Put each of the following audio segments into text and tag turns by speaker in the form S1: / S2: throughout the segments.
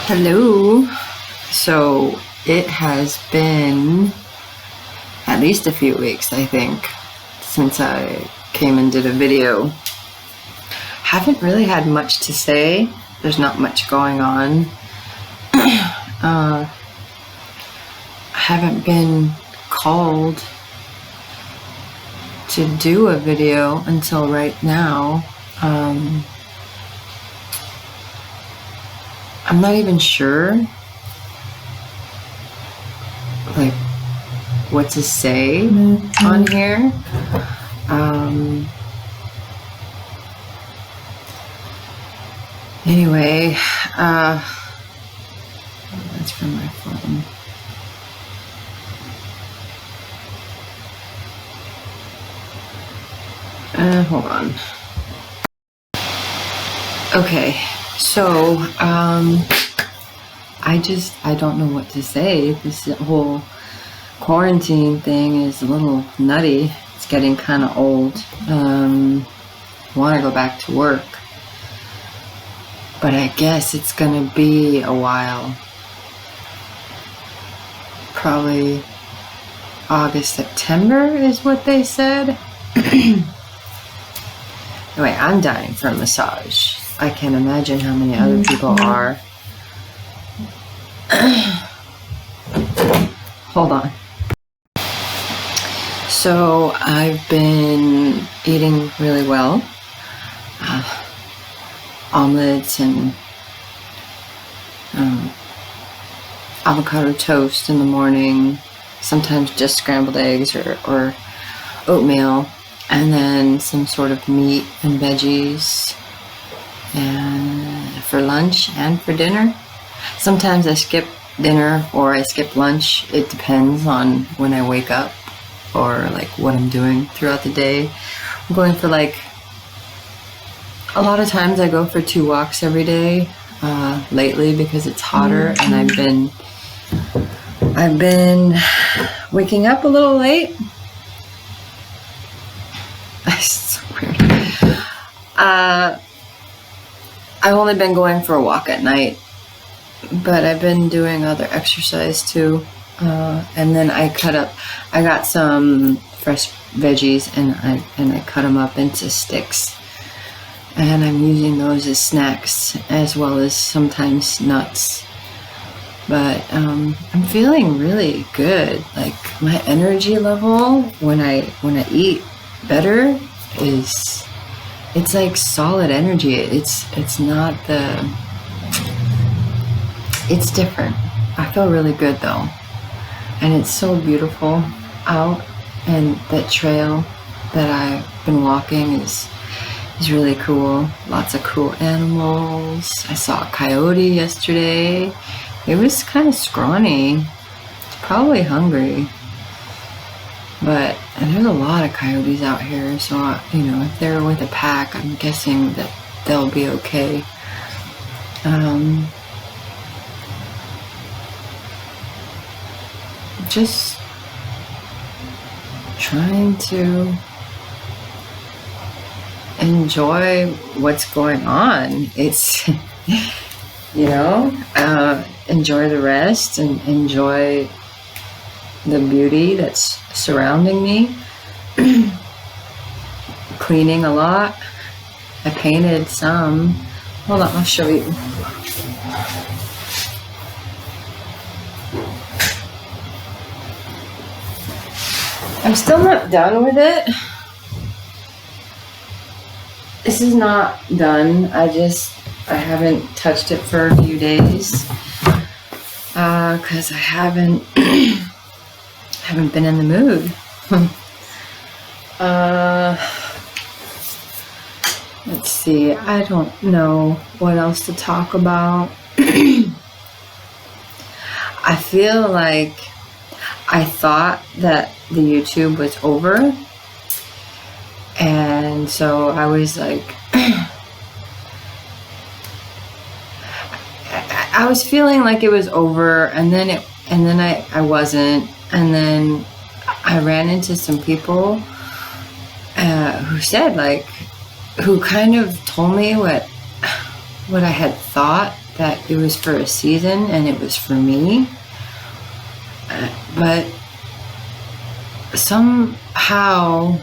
S1: Hello. So it has been at least a few weeks, I think, since I came and did a video. Haven't really had much to say. There's not much going on. I haven't been called to do a video until right now. I'm not even sure like what to say on here. Anyway, that's from my phone. Hold on. Okay, so I don't know what to say. This whole quarantine thing is a little nutty. It's getting kind of old. Want to go back to work, but I guess it's gonna be a while. Probably August, September is what they said. Anyway, I'm dying for a massage. I can't imagine how many other people are. Hold on. So I've been eating really well. Omelets and avocado toast in the morning. Sometimes just scrambled eggs or oatmeal. And then some sort of meat and veggies for lunch and for dinner. Sometimes I skip dinner or I skip lunch. It depends on when I wake up or like what I'm doing throughout the day. I'm going for a lot of times I go for 2 walks every day lately because it's hotter and I've been waking up a little late. It's so weird. I've only been going for a walk at night, but I've been doing other exercise too. And then I got some fresh veggies and I cut them up into sticks. And I'm using those as snacks as well as sometimes nuts. But I'm feeling really good. Like my energy level when I eat better it's like solid energy. It's different. I feel really good though. And it's so beautiful out, and that trail that I've been walking is really cool. Lots of cool animals. I saw a coyote yesterday. It was kind of scrawny. It's probably hungry. But there's a lot of coyotes out here, so if they're with a pack, I'm guessing that they'll be okay. Just trying to enjoy what's going on. It's enjoy the rest and enjoy the beauty that's surrounding me. Cleaning a lot. I painted some. Hold on, I'll show you. I'm still not done with it. This is not done. I haven't touched it for a few days because I haven't been in the mood. Let's see. I don't know what else to talk about. I feel like I thought that the YouTube was over, and so I was like I was feeling like it was over, and then I wasn't, and then I ran into some people who kind of told me what I had thought that it was for a season and it was for me. But somehow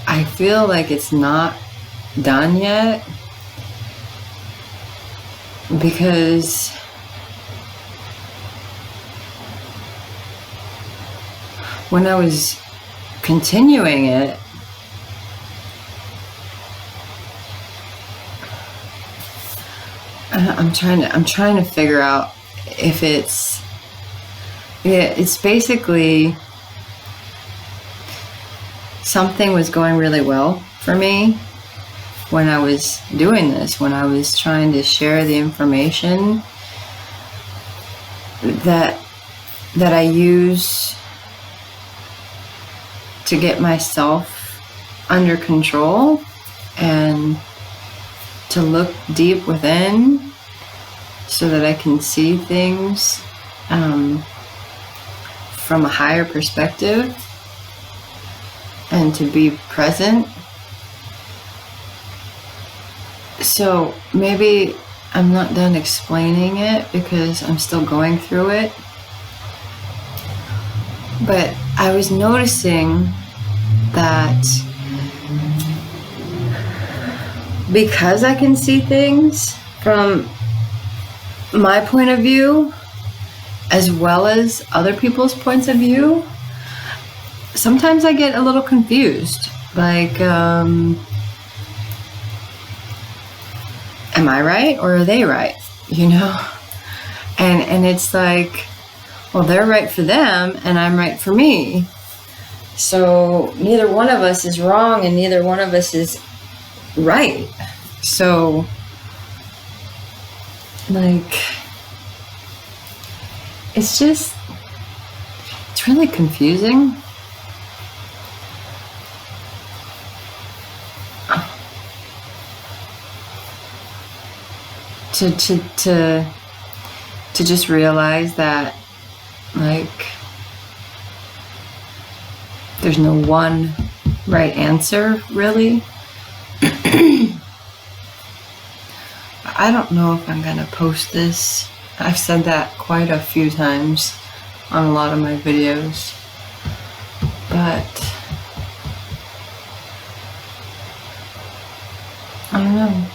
S1: I feel like it's not done yet, because when I was continuing it, I'm trying to figure out if it's basically something was going really well for me when I was doing this, when I was trying to share the information that I use to get myself under control and to look deep within so that I can see things from a higher perspective and to be present. So maybe I'm not done explaining it because I'm still going through it. But I was noticing that because I can see things from my point of view as well as other people's points of view, sometimes I get a little confused. Like, am I right or are they right? You know? And it's like, well, they're right for them and I'm right for me. So neither one of us is wrong and neither one of us is right. So, like, it's really confusing. To just realize that, like, there's no one right answer, really. I don't know if I'm gonna post this. I've said that quite a few times on a lot of my videos, but I don't know.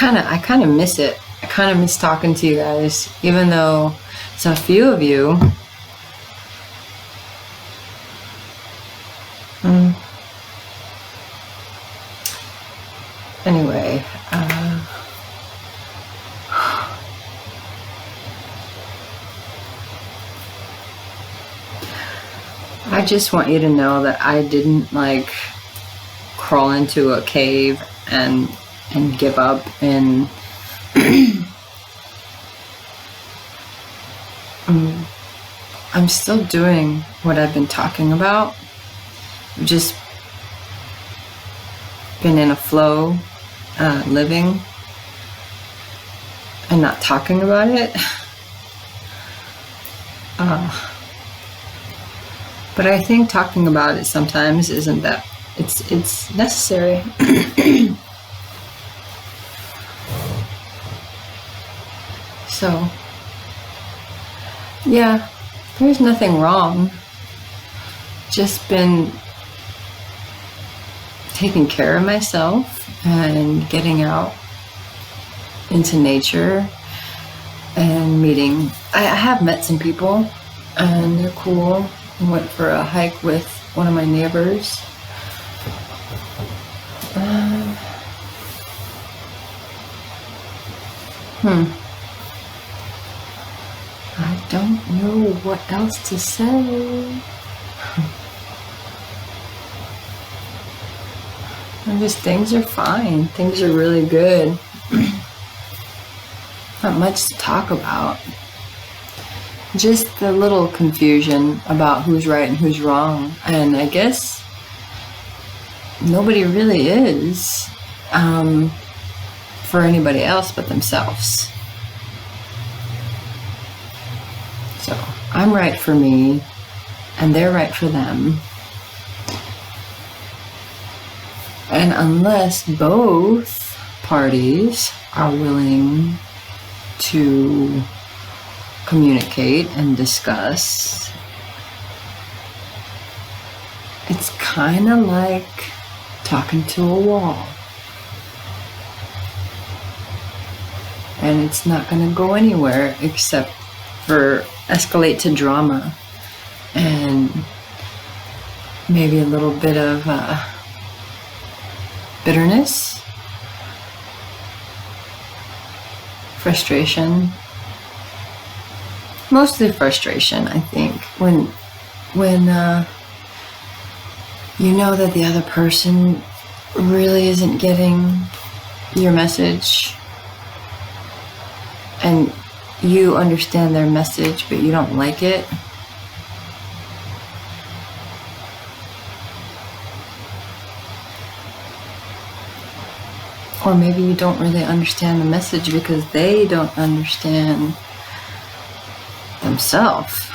S1: I kind of miss it. I kind of miss talking to you guys, even though it's a few of you. Anyway, I just want you to know that I didn't, like, crawl into a cave and give up, and I'm still doing what I've been talking about. I've just been in a flow, living and not talking about it. But I think talking about it sometimes isn't that, it's necessary. So, yeah, there's nothing wrong. Just been taking care of myself and getting out into nature and meeting. I have met some people and they're cool. I went for a hike with one of my neighbors. I don't know what else to say. Things are fine. Things are really good. Not much to talk about. Just the little confusion about who's right and who's wrong. And I guess nobody really is for anybody else but themselves. So I'm right for me and they're right for them. And unless both parties are willing to communicate and discuss, it's kind of like talking to a wall. And it's not going to go anywhere except for escalate to drama and maybe a little bit of bitterness, frustration. Mostly frustration, I think. When you know that the other person really isn't getting your message, and you understand their message, but you don't like it. Or maybe you don't really understand the message because they don't understand themselves.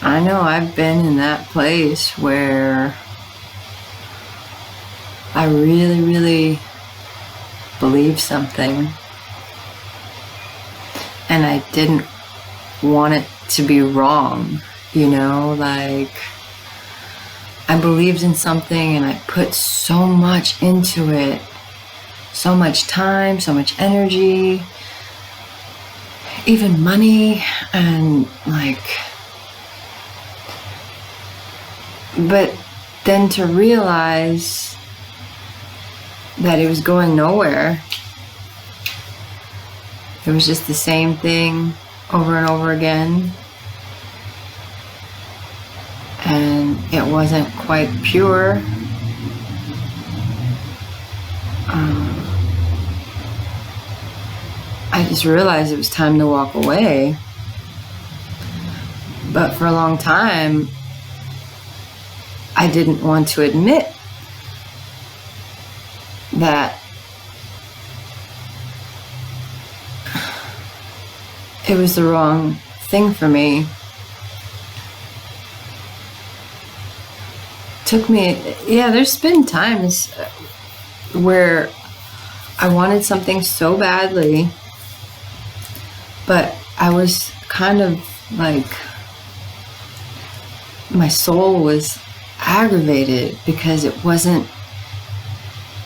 S1: I know I've been in that place where I really, really believe something and I didn't want it to be wrong, like I believed in something and I put so much into it, so much time, so much energy, even money, and but then to realize that it was going nowhere. It was just the same thing over and over again. And it wasn't quite pure. I just realized it was time to walk away. But for a long time, I didn't want to admit that it was the wrong thing for me. There's been times where I wanted something so badly, but I was kind of like, my soul was aggravated because it wasn't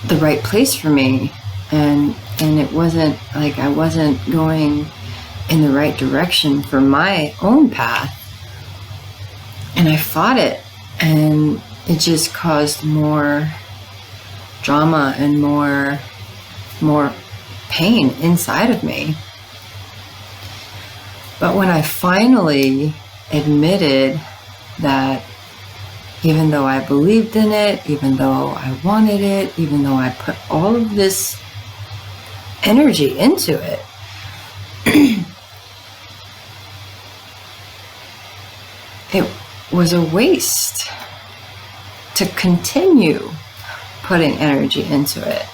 S1: the right place for me, and it wasn't like I wasn't going in the right direction for my own path, and I fought it, and it just caused more drama and more pain inside of me. But when I finally admitted that even though I believed in it, even though I wanted it, even though I put all of this energy into it, it was a waste to continue putting energy into it.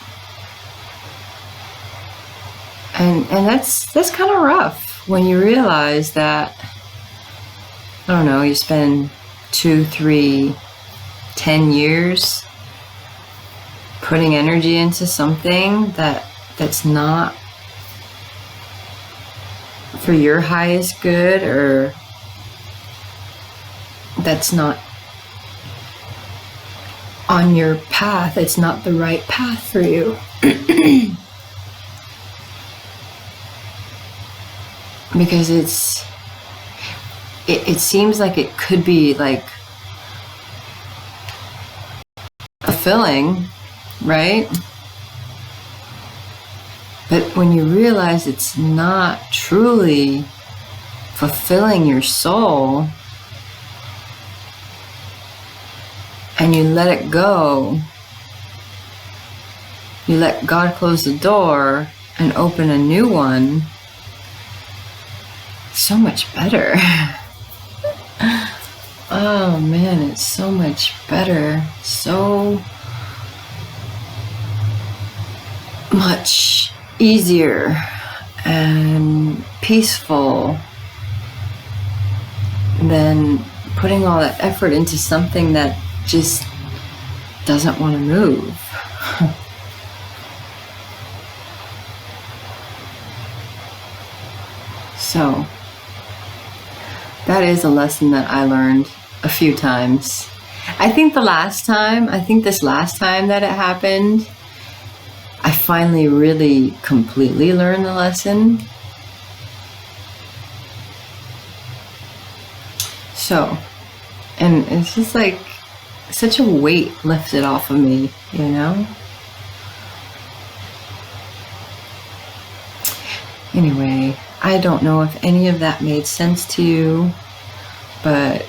S1: And that's kind of rough when you realize that, I don't know, you spend 2, 3, 10 years putting energy into something that's not for your highest good, or that's not on your path. It's not the right path for you. Because it seems like it could be like fulfilling, right? But when you realize it's not truly fulfilling your soul, and you let it go, you let God close the door and open a new one, it's so much better. Oh man, it's so much better. So much easier and peaceful than putting all that effort into something that just doesn't want to move. So that is a lesson that I learned a few times. I think this last time that it happened, I finally really completely learned the lesson. So, and it's just like such a weight lifted off of me, you know? Anyway, I don't know if any of that made sense to you, but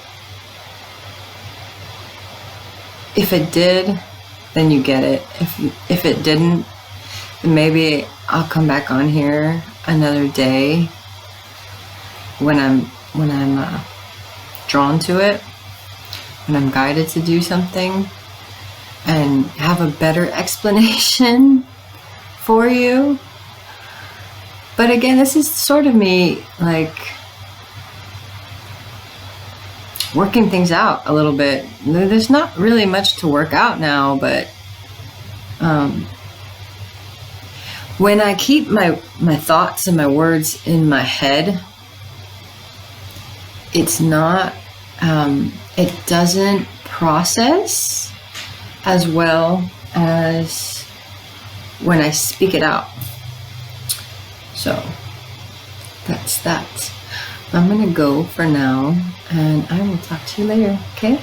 S1: if it did, then you get it. If it didn't, then maybe I'll come back on here another day when I'm drawn to it, when I'm guided to do something, and have a better explanation for you. But again, this is sort of me like working things out a little bit. There's not really much to work out now, but when I keep my thoughts and my words in my head, it's not, it doesn't process as well as when I speak it out. So that's that. I'm gonna go for now, and I will talk to you later, okay?